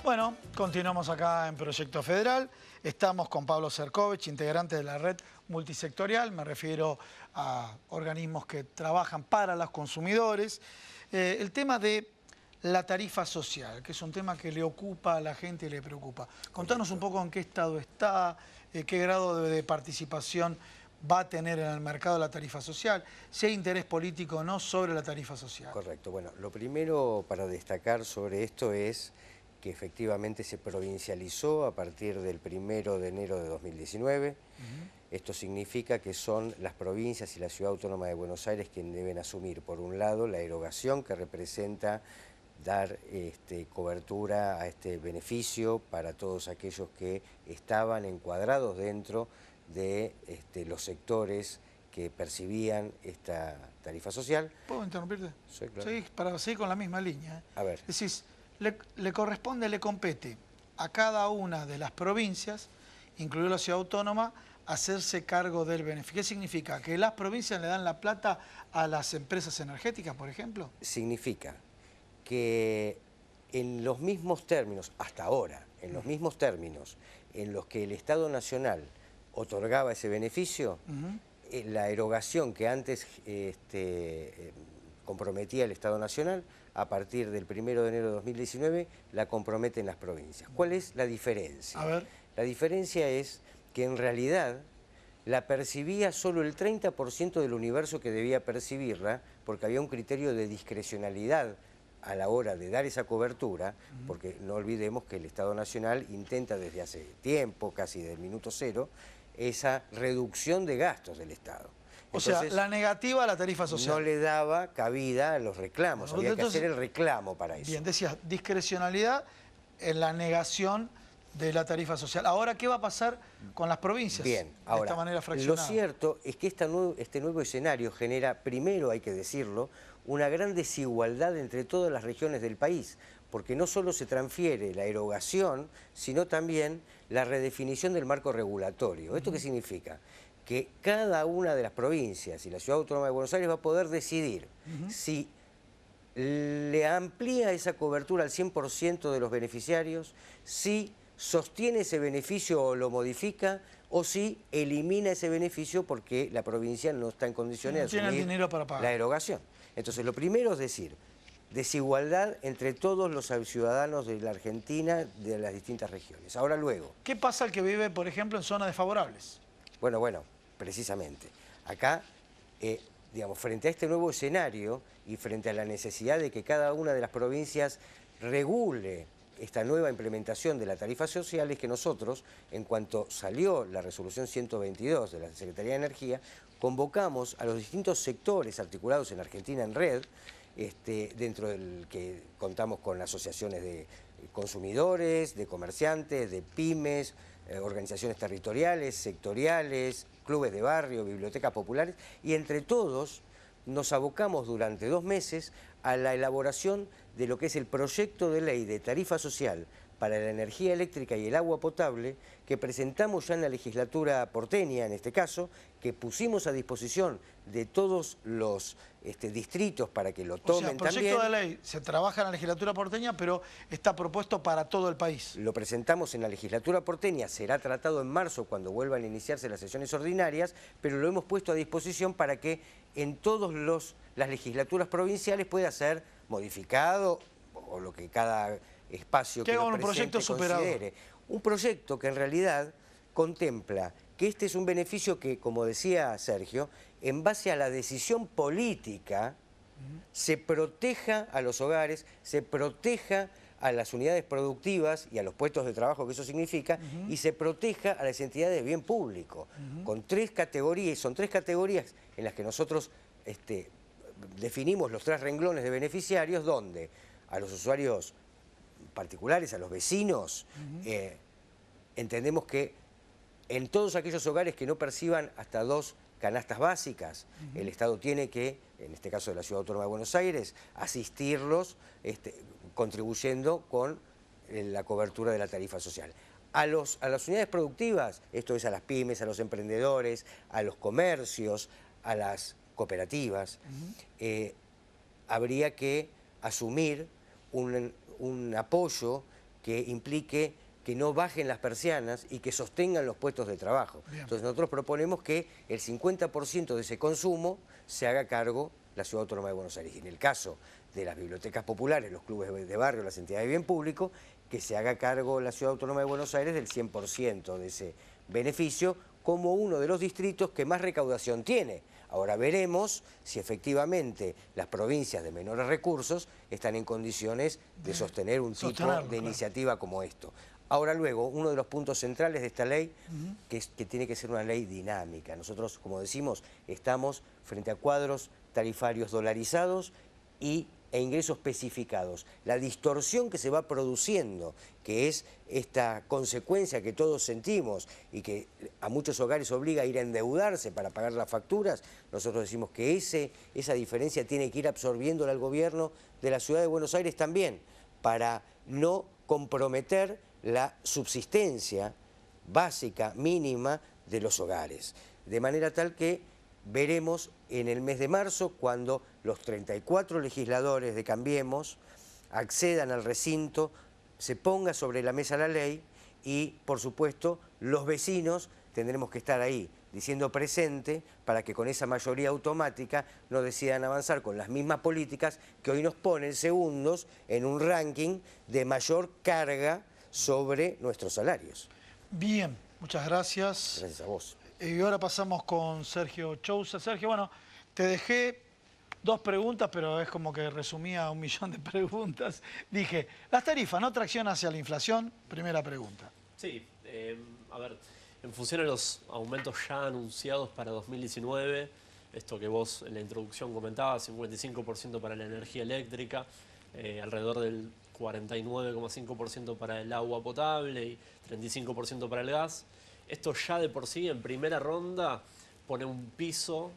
Bueno, continuamos acá en Proyecto Federal. Estamos con Pablo Cercovich, integrante de la red multisectorial. Me refiero a organismos que trabajan para los consumidores. El tema de la tarifa social, que es un tema que le ocupa a la gente y le preocupa. Contanos un poco en qué estado está, qué grado de participación va a tener en el mercado la tarifa social, si hay interés político o no sobre la tarifa social. Correcto. Bueno, lo primero para destacar sobre esto es que efectivamente se provincializó a partir del 1 de enero de 2019. Esto significa que son las provincias y la Ciudad Autónoma de Buenos Aires quienes deben asumir, por un lado, la erogación que representa dar cobertura a este beneficio para todos aquellos que estaban encuadrados dentro de los sectores que percibían esta tarifa social. ¿Puedo interrumpirte? Sí, claro. Sí, para seguir con la misma línea. A ver. Decís, le corresponde, le compete a cada una de las provincias, incluida la Ciudad Autónoma, hacerse cargo del beneficio. ¿Qué significa? ¿Que las provincias le dan la plata a las empresas energéticas, por ejemplo? Significa que en los mismos términos, hasta ahora, en los mismos términos en los que el Estado Nacional otorgaba ese beneficio, la erogación que antes comprometía el Estado Nacional, a partir del 1 de enero de 2019, la comprometen las provincias. ¿Cuál es la diferencia? A ver. La diferencia es que en realidad la percibía solo el 30% del universo que debía percibirla, porque había un criterio de discrecionalidad a la hora de dar esa cobertura, porque no olvidemos que el Estado Nacional intenta desde hace tiempo, casi del minuto cero, esa reducción de gastos del Estado. Entonces, o sea, la negativa a la tarifa social. No le daba cabida a los reclamos, había que hacer el reclamo para eso. Bien, decías, discrecionalidad en la negación de la tarifa social. Ahora, ¿qué va a pasar con las provincias? Bien, ahora, de esta manera fraccionada. lo cierto es que este nuevo escenario genera, primero hay que decirlo, una gran desigualdad entre todas las regiones del país, porque no solo se transfiere la erogación, sino también la redefinición del marco regulatorio. ¿Esto qué significa? Que cada una de las provincias y la Ciudad Autónoma de Buenos Aires va a poder decidir si le amplía esa cobertura al 100% de los beneficiarios, si sostiene ese beneficio o lo modifica, o si elimina ese beneficio porque la provincia no está en condiciones de asumir tiene el dinero para pagar. La erogación. Entonces, lo primero es decir, desigualdad entre todos los ciudadanos de la Argentina, de las distintas regiones. Ahora luego. ¿Qué pasa al que vive, por ejemplo, en zonas desfavorables? Bueno, precisamente. Acá, digamos, frente a este nuevo escenario y frente a la necesidad de que cada una de las provincias regule esta nueva implementación de la tarifa social, es que nosotros, en cuanto salió la resolución 122 de la Secretaría de Energía, convocamos a los distintos sectores articulados en Argentina en Red, dentro del que contamos con asociaciones de consumidores, de comerciantes, de pymes, organizaciones territoriales, sectoriales, clubes de barrio, bibliotecas populares, y entre todos nos abocamos durante 2 meses a la elaboración de lo que es el proyecto de ley de tarifa social para la energía eléctrica y el agua potable, que presentamos ya en la legislatura porteña, en este caso, que pusimos a disposición de todos los distritos para que lo tomen también. O sea, el proyecto de ley se trabaja en la legislatura porteña, pero está propuesto para todo el país. Lo presentamos en la legislatura porteña, será tratado en marzo cuando vuelvan a iniciarse las sesiones ordinarias, pero lo hemos puesto a disposición para que en todas las legislaturas provinciales pueda ser modificado, o lo que cada espacio que lo presente considere. Un proyecto que en realidad contempla que este es un beneficio que, como decía Sergio, en base a la decisión política, se proteja a los hogares, se proteja a las unidades productivas y a los puestos de trabajo que eso significa, y se proteja a las entidades de bien público, con 3 categorías, son 3 categorías en las que nosotros definimos los 3 renglones de beneficiarios, donde a los usuarios particulares, a los vecinos, entendemos que en todos aquellos hogares que no perciban hasta 2 canastas básicas, el Estado tiene que, en este caso de la Ciudad Autónoma de Buenos Aires, asistirlos contribuyendo con la cobertura de la tarifa social. A las unidades productivas, esto es a las pymes, a los emprendedores, a los comercios, a las cooperativas, habría que asumir un apoyo que implique que no bajen las persianas y que sostengan los puestos de trabajo. Bien. Entonces nosotros proponemos que el 50% de ese consumo se haga cargo la Ciudad Autónoma de Buenos Aires. Y en el caso de las bibliotecas populares, los clubes de barrio, las entidades de bien público, que se haga cargo la Ciudad Autónoma de Buenos Aires del 100% de ese beneficio, como uno de los distritos que más recaudación tiene. Ahora veremos si efectivamente las provincias de menores recursos están en condiciones de sostener un tipo de iniciativa como esto. Ahora luego, uno de los puntos centrales de esta ley, que tiene que ser una ley dinámica. Nosotros, como decimos, estamos frente a cuadros tarifarios dolarizados e ingresos especificados. La distorsión que se va produciendo, que es esta consecuencia que todos sentimos y que a muchos hogares obliga a ir a endeudarse para pagar las facturas, nosotros decimos que esa diferencia tiene que ir absorbiéndola el gobierno de la Ciudad de Buenos Aires también, para no comprometer la subsistencia básica, mínima, de los hogares. De manera tal que veremos en el mes de marzo, cuando los 34 legisladores de Cambiemos accedan al recinto, se ponga sobre la mesa la ley y, por supuesto, los vecinos tendremos que estar ahí, diciendo presente, para que con esa mayoría automática no decidan avanzar con las mismas políticas que hoy nos ponen segundos en un ranking de mayor carga sobre nuestros salarios. Bien, muchas gracias. Gracias a vos. Y ahora pasamos con Sergio Chousa. Sergio, bueno, te dejé 2 preguntas, pero es como que resumía 1.000.000 de preguntas. Dije, las tarifas, ¿no tracción hacia la inflación? Primera pregunta. Sí, a ver, en función a los aumentos ya anunciados para 2019, esto que vos en la introducción comentabas, 55% para la energía eléctrica, alrededor del 49,5% para el agua potable y 35% para el gas. Esto ya de por sí, en primera ronda, pone un piso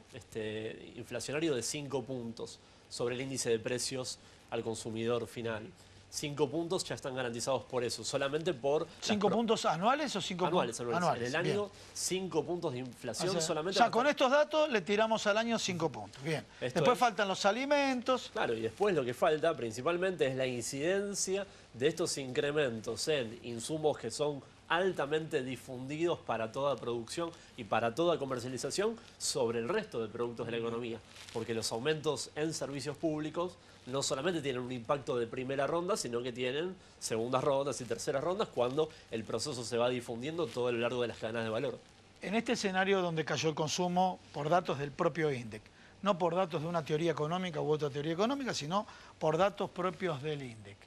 inflacionario de 5 puntos sobre el índice de precios al consumidor final. 5 puntos ya están garantizados por eso, solamente por... ¿5 puntos anuales o 5 anuales? Anuales. En el año, bien. 5 puntos de inflación solamente... O sea, con estos datos le tiramos al año 5 puntos. Bien. Después faltan los alimentos. Claro, y después lo que falta principalmente es la incidencia de estos incrementos en insumos que son altamente difundidos para toda producción y para toda comercialización sobre el resto de productos de la economía. Porque los aumentos en servicios públicos no solamente tienen un impacto de primera ronda, sino que tienen segundas rondas y terceras rondas cuando el proceso se va difundiendo todo a lo largo de las cadenas de valor. En este escenario donde cayó el consumo por datos del propio INDEC, no por datos de una teoría económica u otra teoría económica, sino por datos propios del INDEC.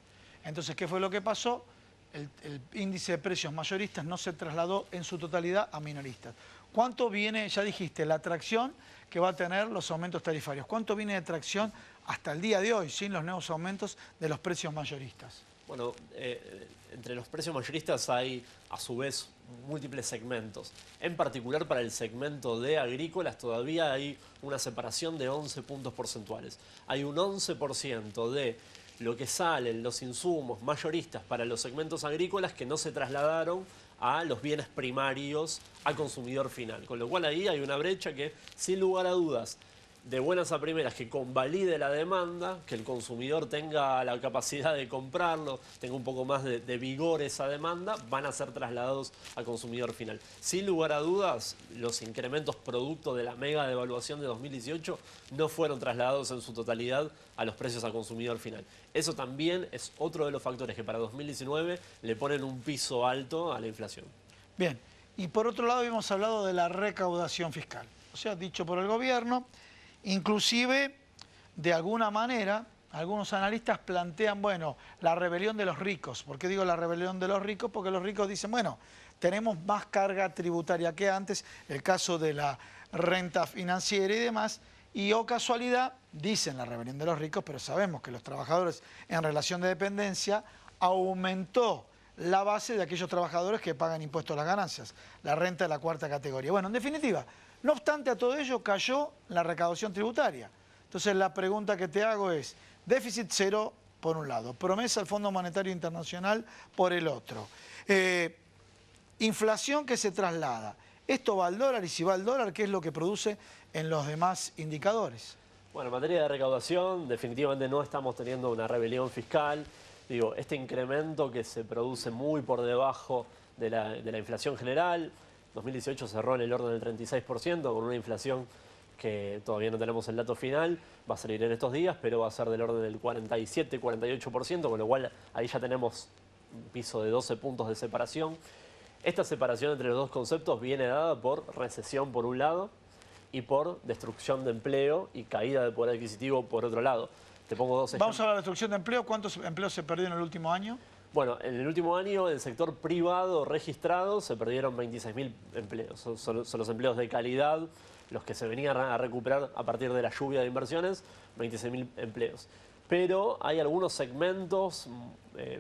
Entonces, ¿qué fue lo que pasó? El índice de precios mayoristas no se trasladó en su totalidad a minoristas. ¿Cuánto viene, ya dijiste, la tracción que va a tener los aumentos tarifarios? ¿Cuánto viene de tracción hasta el día de hoy, sin los nuevos aumentos de los precios mayoristas? Bueno, entre los precios mayoristas hay, a su vez, múltiples segmentos. En particular, para el segmento de agrícolas todavía hay una separación de 11 puntos porcentuales. Hay un 11% de lo que salen los insumos mayoristas para los segmentos agrícolas que no se trasladaron a los bienes primarios al consumidor final. Con lo cual ahí hay una brecha que, sin lugar a dudas, de buenas a primeras, que convalide la demanda, que el consumidor tenga la capacidad de comprarlo, tenga un poco más de vigor esa demanda, van a ser trasladados al consumidor final. Sin lugar a dudas, los incrementos producto de la mega devaluación de 2018 no fueron trasladados en su totalidad a los precios al consumidor final. Eso también es otro de los factores que para 2019 le ponen un piso alto a la inflación. Bien, y por otro lado hemos hablado de la recaudación fiscal, o sea, dicho por el gobierno. Inclusive, de alguna manera, algunos analistas plantean, bueno, la rebelión de los ricos. ¿Por qué digo la rebelión de los ricos? Porque los ricos dicen, bueno, tenemos más carga tributaria que antes, el caso de la renta financiera y demás, y o casualidad, dicen la rebelión de los ricos, pero sabemos que los trabajadores en relación de dependencia aumentó la base de aquellos trabajadores que pagan impuestos a las ganancias, la renta de la 4ª categoría. Bueno, en definitiva, no obstante a todo ello, cayó la recaudación tributaria. Entonces la pregunta que te hago es, déficit cero por un lado, promesa del Fondo Monetario Internacional por el otro, inflación que se traslada. Esto va al dólar y si va al dólar, ¿qué es lo que produce en los demás indicadores? Bueno, en materia de recaudación, definitivamente no estamos teniendo una rebelión fiscal. Digo, este incremento que se produce muy por debajo de la inflación general, 2018 cerró en el orden del 36%, con una inflación que todavía no tenemos el dato final, va a salir en estos días, pero va a ser del orden del 47-48%, con lo cual ahí ya tenemos un piso de 12 puntos de separación. Esta separación entre los dos conceptos viene dada por recesión por un lado y por destrucción de empleo y caída de poder adquisitivo por otro lado. Te pongo dos ejemplos. Vamos a hablar de destrucción de empleo. ¿Cuántos empleos se perdieron en el último año? Bueno, en el último año, en el sector privado registrado, se perdieron 26.000 empleos. Son los empleos de calidad, los que se venían a recuperar a partir de la lluvia de inversiones, 26.000 empleos. Pero hay algunos segmentos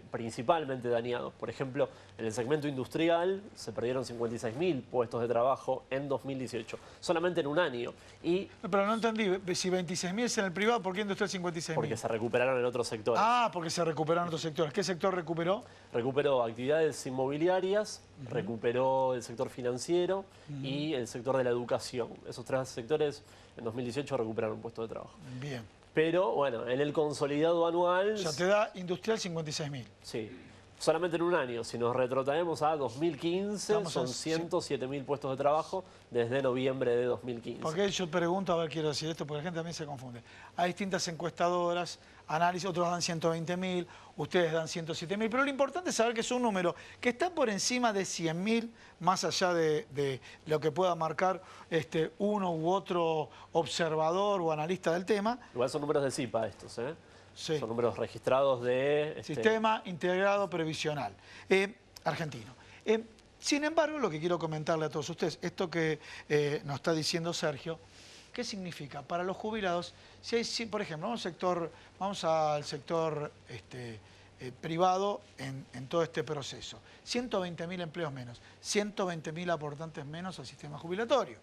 principalmente dañados. Por ejemplo, en el segmento industrial se perdieron 56.000 puestos de trabajo en 2018, solamente en un año. Pero no entendí, si 26.000 es en el privado, ¿por qué industrial 56.000? Porque se recuperaron en otros sectores. Ah, porque se recuperaron otros sectores. ¿Qué sector recuperó? Recuperó actividades inmobiliarias, recuperó el sector financiero y el sector de la educación. Esos tres sectores en 2018 recuperaron puestos de trabajo. Bien. Pero bueno, en el consolidado anual... O sea, te da industrial 56.000. Sí, solamente en un año. Si nos retrotraemos a 2015, Estamos son en- 107.000 puestos de trabajo desde noviembre de 2015. Porque yo pregunto, a ver, quiero decir esto, porque la gente también se confunde. Hay distintas encuestadoras, análisis, otros dan 120.000, ustedes dan 107.000, pero lo importante es saber que es un número que está por encima de 100.000, más allá de lo que pueda marcar uno u otro observador o analista del tema. Igual son números de CIPA estos, ¿eh? Sí. Son números registrados de... Sistema Integrado Previsional argentino. Sin embargo, lo que quiero comentarle a todos ustedes, esto que nos está diciendo Sergio, ¿qué significa? Para los jubilados, si por ejemplo, vamos al sector privado en todo este proceso, 120.000 empleos menos, 120.000 aportantes menos al sistema jubilatorio.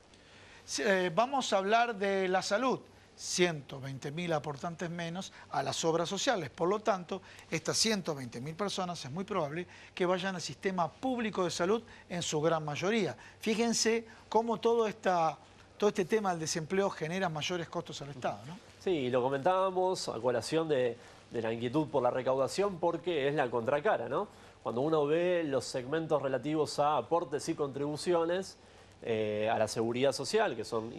Vamos a hablar de la salud, 120.000 aportantes menos a las obras sociales. Por lo tanto, estas 120.000 personas es muy probable que vayan al sistema público de salud en su gran mayoría. Fíjense cómo todo este tema del desempleo genera mayores costos al Estado, ¿no? Sí, lo comentábamos a colación de la inquietud por la recaudación porque es la contracara, ¿no? Cuando uno ve los segmentos relativos a aportes y contribuciones, a la seguridad social, que son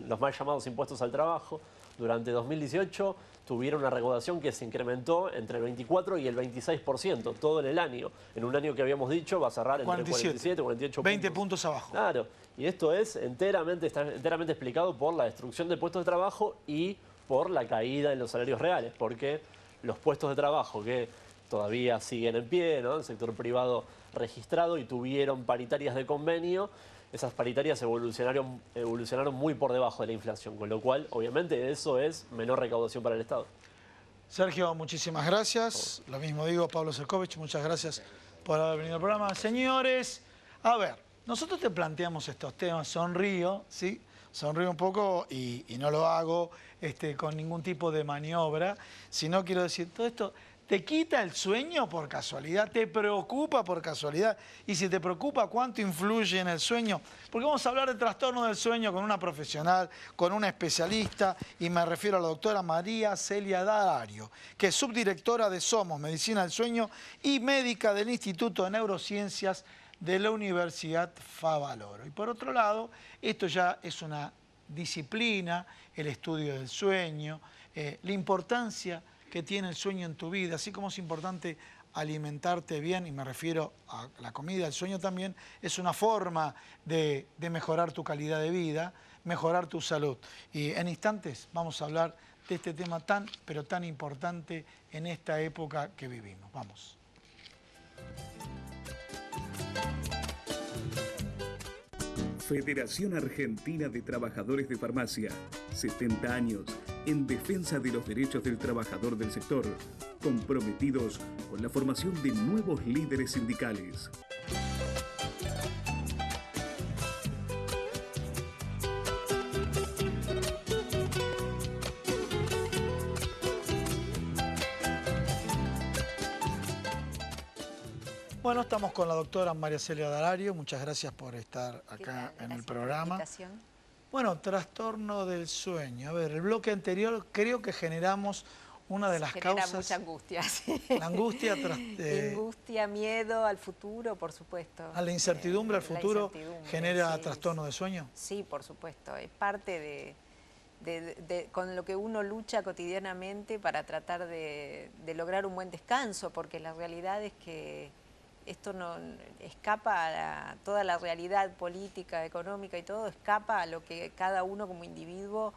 los mal llamados impuestos al trabajo, durante 2018 tuvieron una recaudación que se incrementó entre el 24 y el 26%, todo en el año. En un año que habíamos dicho va a cerrar entre 47 y 48 puntos. 20 puntos abajo. Claro, y esto está enteramente explicado por la destrucción de puestos de trabajo y por la caída en los salarios reales, porque los puestos de trabajo que todavía siguen en pie, ¿no? El sector privado registrado y tuvieron paritarias de convenio, esas paritarias evolucionaron muy por debajo de la inflación, con lo cual, obviamente, eso es menor recaudación para el Estado. Sergio, muchísimas gracias. Lo mismo digo, Pablo Serkovich, muchas gracias por haber venido al programa. Señores, a ver, nosotros te planteamos estos temas, sonrío, ¿sí? Sonrío un poco y no lo hago con ningún tipo de maniobra, sino quiero decir, todo esto... ¿Te quita el sueño por casualidad? ¿Te preocupa por casualidad? Y si te preocupa, ¿cuánto influye en el sueño? Porque vamos a hablar de trastorno del sueño con una profesional, con una especialista, y me refiero a la doctora María Celia Dalario, que es subdirectora de Somos, Medicina del Sueño, y médica del Instituto de Neurociencias de la Universidad Favaloro. Y por otro lado, esto ya es una disciplina, el estudio del sueño, la importancia que tiene el sueño en tu vida, así como es importante alimentarte bien, y me refiero a la comida, el sueño también es una forma de mejorar tu calidad de vida, mejorar tu salud. Y en instantes vamos a hablar de este tema tan, pero tan importante en esta época que vivimos. Vamos. Federación Argentina de Trabajadores de Farmacia, 70 años en defensa de los derechos del trabajador del sector, comprometidos con la formación de nuevos líderes sindicales. Bueno, estamos con la doctora María Celia Dalario. Muchas gracias por estar acá en el programa. Bueno, trastorno del sueño. A ver, el bloque anterior creo que generamos una de las genera causas... mucha angustia. Sí. La angustia... Angustia, miedo al futuro, por supuesto. A la incertidumbre al futuro genera sí, trastorno de sueño. Sí, por supuesto. Es parte con lo que uno lucha cotidianamente para tratar de lograr un buen descanso, porque la realidad es que esto no escapa a toda la realidad política, económica y todo, escapa a lo que cada uno como individuo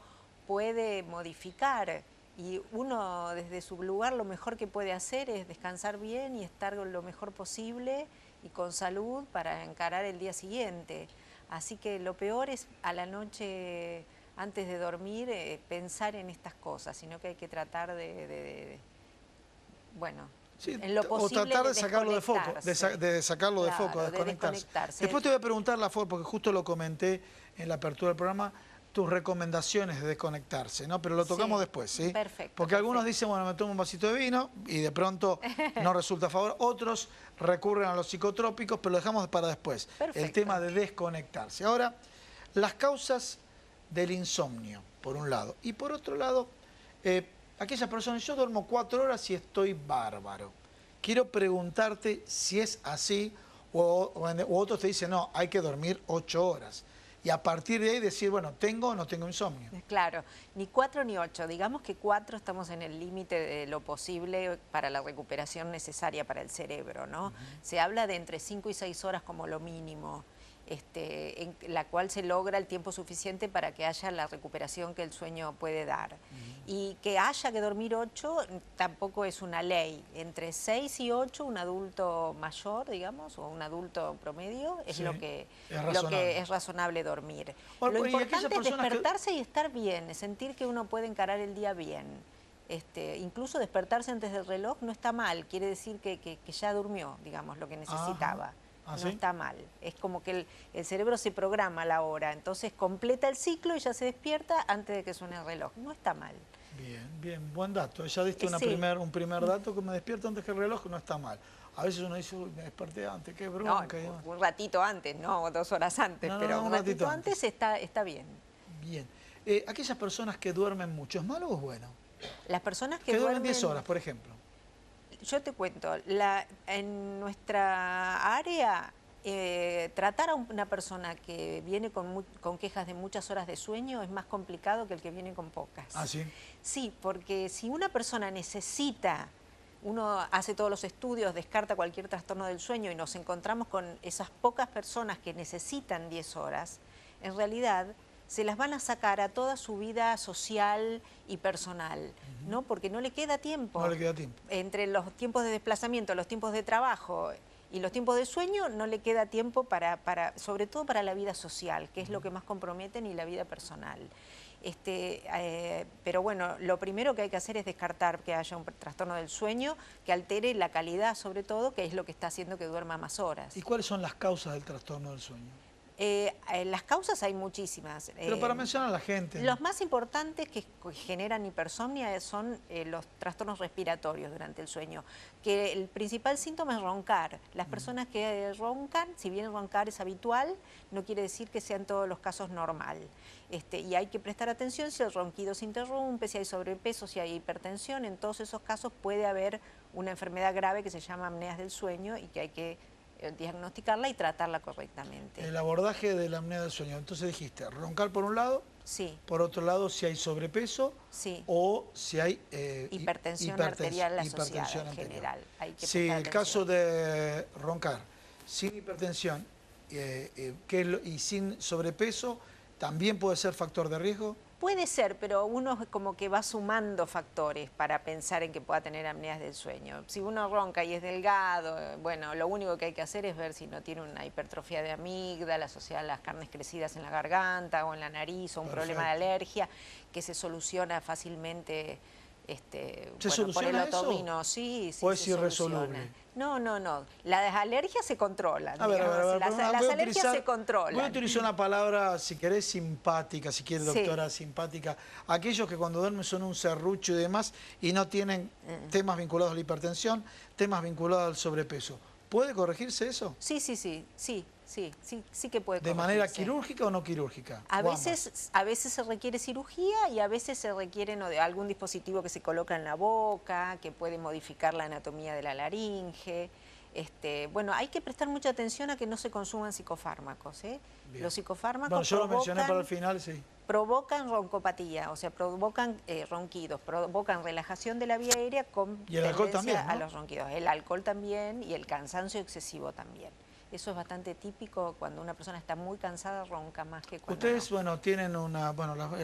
puede modificar. Y uno desde su lugar lo mejor que puede hacer es descansar bien y estar lo mejor posible y con salud para encarar el día siguiente. Así que lo peor es a la noche, antes de dormir, pensar en estas cosas, sino que hay que tratar bueno, sí, en lo posible, o tratar de sacarlo de foco, de sacarlo de foco, de desconectarse. Después te voy a preguntar, porque justo lo comenté en la apertura del programa, tus recomendaciones de desconectarse, ¿no? Pero lo tocamos después, ¿sí? Perfecto. Porque algunos dicen, bueno, me tomo un vasito de vino y de pronto no resulta a favor. Otros recurren a los psicotrópicos, pero lo dejamos para después. Perfecto. El tema de desconectarse. Ahora, las causas del insomnio, por un lado. Y por otro lado, aquellas personas, yo duermo 4 horas y estoy bárbaro. Quiero preguntarte si es así o otros te dicen, no, hay que dormir 8 horas. Y a partir de ahí decir, bueno, ¿tengo o no tengo insomnio? Claro, ni 4 ni 8. Digamos que 4 estamos en el límite de lo posible para la recuperación necesaria para el cerebro, ¿no? Se habla de entre 5 y 6 horas como lo mínimo, en la cual se logra el tiempo suficiente para que haya la recuperación que el sueño puede dar. Y que haya que dormir 8 tampoco es una ley. Entre 6 y 8 un adulto mayor, digamos, o un adulto promedio, es lo que es razonable dormir. Lo importante es despertarse y estar bien, sentir que uno puede encarar el día bien. Incluso despertarse antes del reloj no está mal, quiere decir que ya durmió, digamos, lo que necesitaba. No está mal, es como que el cerebro se programa a la hora, entonces completa el ciclo y ya se despierta antes de que suene el reloj, no está mal. Bien, bien, buen dato, ya diste un primer dato, que me despierto antes que el reloj, no está mal. A veces uno dice, uy, me desperté antes, qué bronca. No, un ratito antes, no 2 horas antes, pero un ratito antes está bien. Bien, aquellas personas que duermen mucho, ¿es malo o es bueno? Las personas que duermen 10 horas, por ejemplo. Yo te cuento, en nuestra área, tratar a una persona que viene con quejas de muchas horas de sueño es más complicado que el que viene con pocas. ¿Ah, sí? Sí, porque si una persona necesita, uno hace todos los estudios, descarta cualquier trastorno del sueño y nos encontramos con esas pocas personas que necesitan 10 horas, en realidad se las van a sacar a toda su vida social y personal, ¿no? Porque no le queda tiempo. No le queda tiempo. Entre los tiempos de desplazamiento, los tiempos de trabajo y los tiempos de sueño, no le queda tiempo sobre todo para la vida social, que es lo que más comprometen, y la vida personal. Pero bueno, lo primero que hay que hacer es descartar que haya un trastorno del sueño que altere la calidad, sobre todo, que es lo que está haciendo que duerma más horas. ¿Y cuáles son las causas del trastorno del sueño? Las causas hay muchísimas. Pero para mencionar a la gente. Los más importantes que generan hipersomnia son los trastornos respiratorios durante el sueño, que el principal síntoma es roncar. Las personas que roncan, si bien roncar es habitual, no quiere decir que sea en todos los casos normal. Y hay que prestar atención si el ronquido se interrumpe, si hay sobrepeso, si hay hipertensión. En todos esos casos puede haber una enfermedad grave que se llama apneas del sueño y que hay que diagnosticarla y tratarla correctamente. El abordaje de la apnea del sueño. Entonces dijiste, roncar por un lado, sí. Por otro lado si hay sobrepeso, sí. O si hay hipertensión arterial asociada en general. Hay que sí, el caso de roncar sin hipertensión y sin sobrepeso, ¿también puede ser factor de riesgo? Puede ser, pero uno como que va sumando factores para pensar en que pueda tener apneas del sueño. Si uno ronca y es delgado, bueno, lo único que hay que hacer es ver si no tiene una hipertrofia de amígdala asociada a las carnes crecidas en la garganta o en la nariz, o un problema de alergia que se soluciona fácilmente por el otorrino. Sí, ¿O es irresoluble? No. Las alergias se controlan. A ver, las alergias se controlan. Voy a utilizar una palabra, si querés, simpática, si quiere, doctora, simpática. Aquellos que cuando duermen son un serrucho y demás y no tienen temas vinculados a la hipertensión, temas vinculados al sobrepeso. ¿Puede corregirse eso? Sí. sí que puede ¿De manera corregirse. quirúrgica o no quirúrgica? A O ambas. veces se requiere cirugía y a veces se requiere de algún dispositivo que se coloca en la boca, que puede modificar la anatomía de la laringe. Bueno, hay que prestar mucha atención a que no se consuman psicofármacos. Bien. Los psicofármacos Bueno, yo lo mencioné para el final, sí. provocan roncopatía, o sea, provocan ronquidos, provocan relajación de la vía aérea con Y el alcohol tendencia también, ¿no? a los ronquidos. El alcohol también y el cansancio excesivo también. Eso es bastante típico, cuando una persona está muy cansada ronca más que cuando Ustedes, no. bueno, tienen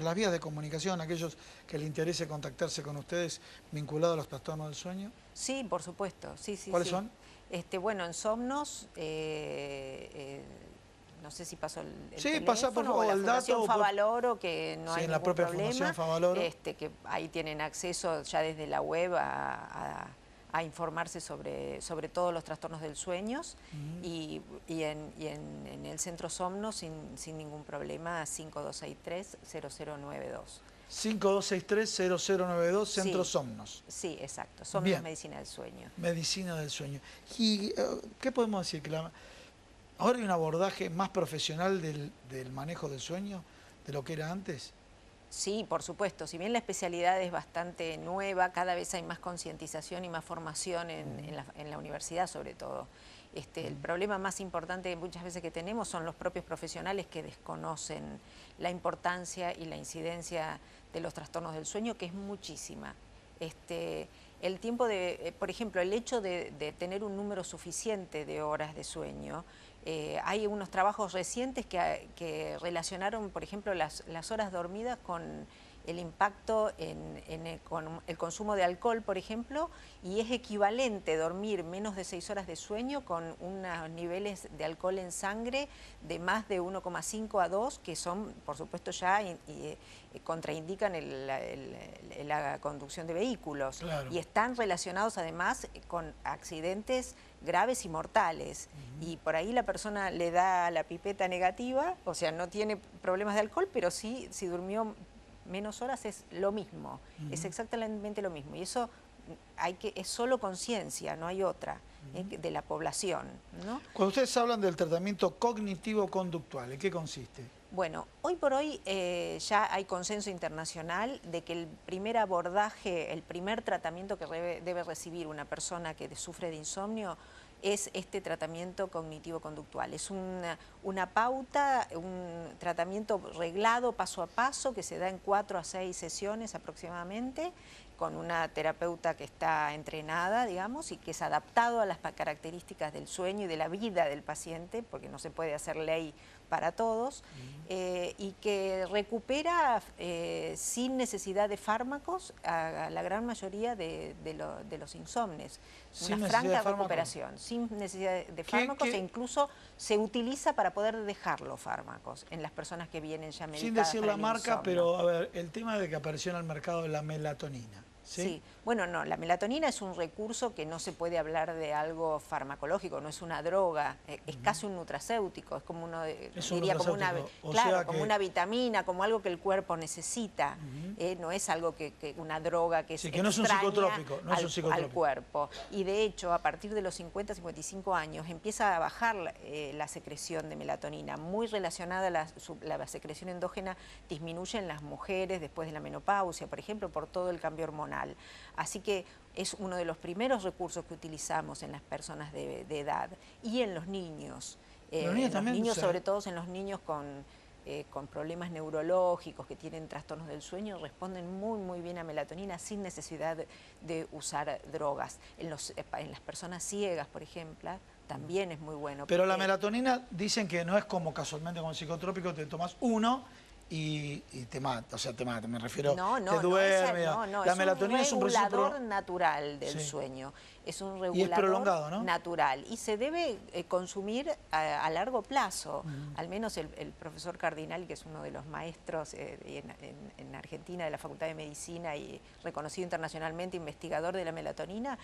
las vías de comunicación, aquellos que les interese contactarse con ustedes vinculados a los trastornos del sueño. Sí, por supuesto, sí. ¿Cuáles son? Bueno, en Somnos, no sé si pasó el Sí, teléfono, pasa por favor o la el Fundación dato. Favaloro, que no Sí, hay en la ningún propia problema. Fundación Favaloro. Que ahí tienen acceso ya desde la web a informarse sobre todos los trastornos del sueño y en el centro Somnos sin ningún problema, 5263-0092. 5263-0092, Centro Sí. Somnos. Sí, exacto, Somnos Bien. Medicina del Sueño. Medicina del sueño. ¿Y qué podemos decir? Que ahora hay un abordaje más profesional del manejo del sueño de lo que era antes. Sí, por supuesto. Si bien la especialidad es bastante nueva, cada vez hay más concientización y más formación en la universidad, sobre todo. El problema más importante muchas veces que tenemos son los propios profesionales que desconocen la importancia y la incidencia de los trastornos del sueño, que es muchísima. El tiempo por ejemplo, el hecho de tener un número suficiente de horas de sueño, hay unos trabajos recientes que relacionaron, por ejemplo, las horas dormidas con el impacto con el consumo de alcohol, por ejemplo, y es equivalente dormir menos de 6 horas de sueño con unos niveles de alcohol en sangre de más de 1,5 a 2, que son, por supuesto, ya contraindican la conducción de vehículos. Claro. Y están relacionados además con accidentes graves y mortales. Y por ahí la persona le da la pipeta negativa, o sea, no tiene problemas de alcohol, pero sí, si durmió menos horas es lo mismo, es exactamente lo mismo. Y eso es solo conciencia, no hay otra, de la población, ¿no? Cuando ustedes hablan del tratamiento cognitivo-conductual, ¿en qué consiste? Bueno, hoy por hoy ya hay consenso internacional de que el primer abordaje, el primer tratamiento que debe recibir una persona que sufre de insomnio es este tratamiento cognitivo-conductual. Es una pauta, un tratamiento reglado paso a paso que se da en 4 a 6 sesiones aproximadamente, con una terapeuta que está entrenada, digamos, y que es adaptado a las características del sueño y de la vida del paciente, porque no se puede hacer ley para todos, y que recupera sin necesidad de fármacos a la gran mayoría de los insomnes. Una franca recuperación, sin necesidad de fármacos, e incluso se utiliza para poder dejar los fármacos en las personas que vienen ya medicadas. Sin decir para la el marca, insomnio. pero a ver, el tema de que apareció en el mercado la melatonina. ¿Sí? Bueno, no, la melatonina es un recurso que no se puede hablar de algo farmacológico, no es una droga, es casi un nutracéutico, es como como una vitamina, como algo que el cuerpo necesita, no es algo una droga que que no es un psicotrópico, al cuerpo. Y de hecho, a partir de los 50, 55 años, empieza a bajar la secreción de melatonina, muy relacionada a la secreción endógena, disminuye en las mujeres después de la menopausia, por ejemplo, por todo el cambio hormonal. Así que es uno de los primeros recursos que utilizamos en las personas de edad y en los niños. Sobre todo en los niños con problemas neurológicos, que tienen trastornos del sueño, responden muy bien a melatonina sin necesidad de usar drogas. En las personas ciegas, por ejemplo, también es muy bueno. Pero la melatonina dicen que no es como casualmente como el psicotrópico, te tomas uno y te mata, me refiero, te duerme. La melatonina es un regulador natural del sueño, es un regulador prolongado, ¿no? natural y se debe consumir a largo plazo. Al menos el profesor Cardinal, que es uno de los maestros en Argentina de la Facultad de Medicina y reconocido internacionalmente investigador de la melatonina,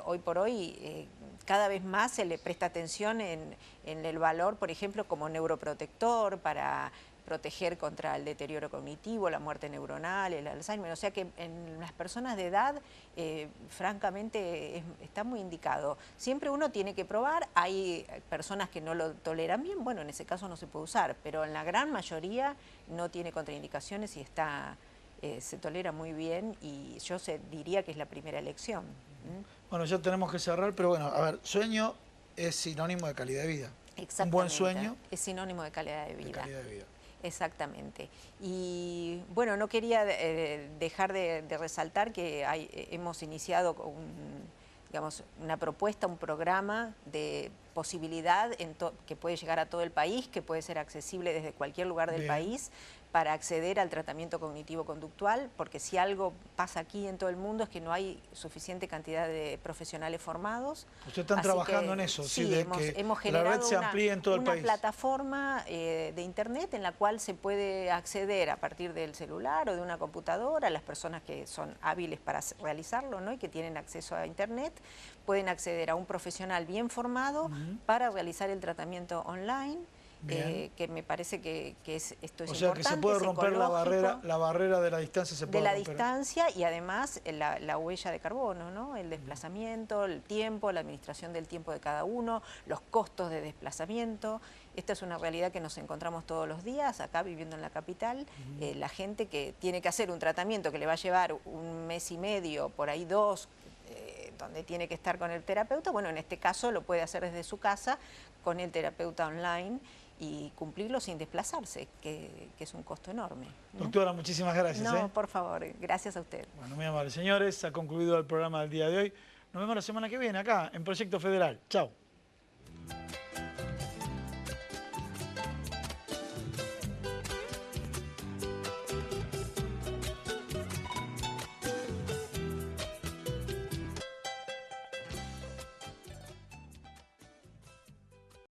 hoy por hoy cada vez más se le presta atención en el valor, por ejemplo, como neuroprotector para proteger contra el deterioro cognitivo, la muerte neuronal, el Alzheimer. O sea que en las personas de edad, francamente, está muy indicado. Siempre uno tiene que probar. Hay personas que no lo toleran bien, bueno, en ese caso no se puede usar, pero en la gran mayoría no tiene contraindicaciones y se tolera muy bien, y yo diría que es la primera elección. Bueno, ya tenemos que cerrar, pero bueno, a ver, sueño es sinónimo de calidad de vida. Exactamente. Un buen sueño es sinónimo de calidad de vida. de calidad de vida. Exactamente. Y bueno, no quería dejar de resaltar que hemos iniciado digamos, una propuesta, un programa de posibilidad que puede llegar a todo el país, que puede ser accesible desde cualquier lugar del país, para acceder al tratamiento cognitivo-conductual, porque si algo pasa aquí en todo el mundo es que no hay suficiente cantidad de profesionales formados. Ustedes están trabajando en eso, sí, de hemos que generado la red se amplíe en todo el país. una plataforma de internet en la cual se puede acceder a partir del celular o de una computadora. Las personas que son hábiles para realizarlo, ¿no?, y que tienen acceso a internet, pueden acceder a un profesional bien formado para realizar el tratamiento online. Que me parece que esto es importante. O sea, que se puede romper la barrera de la distancia. Se puede romper. Distancia, y además la huella de carbono, ¿no? El desplazamiento, el tiempo, la administración del tiempo de cada uno, los costos de desplazamiento. Esta es una realidad que nos encontramos todos los días acá viviendo en la capital. La gente que tiene que hacer un tratamiento que le va a llevar 1 mes y medio, por ahí 2, donde tiene que estar con el terapeuta, bueno, en este caso lo puede hacer desde su casa con el terapeuta online y cumplirlo sin desplazarse, que es un costo enorme, ¿no? Doctora, muchísimas gracias. No, por favor, gracias a usted. Bueno, muy amable. Señores, ha concluido el programa del día de hoy. Nos vemos la semana que viene acá en Proyecto Federal. Chao.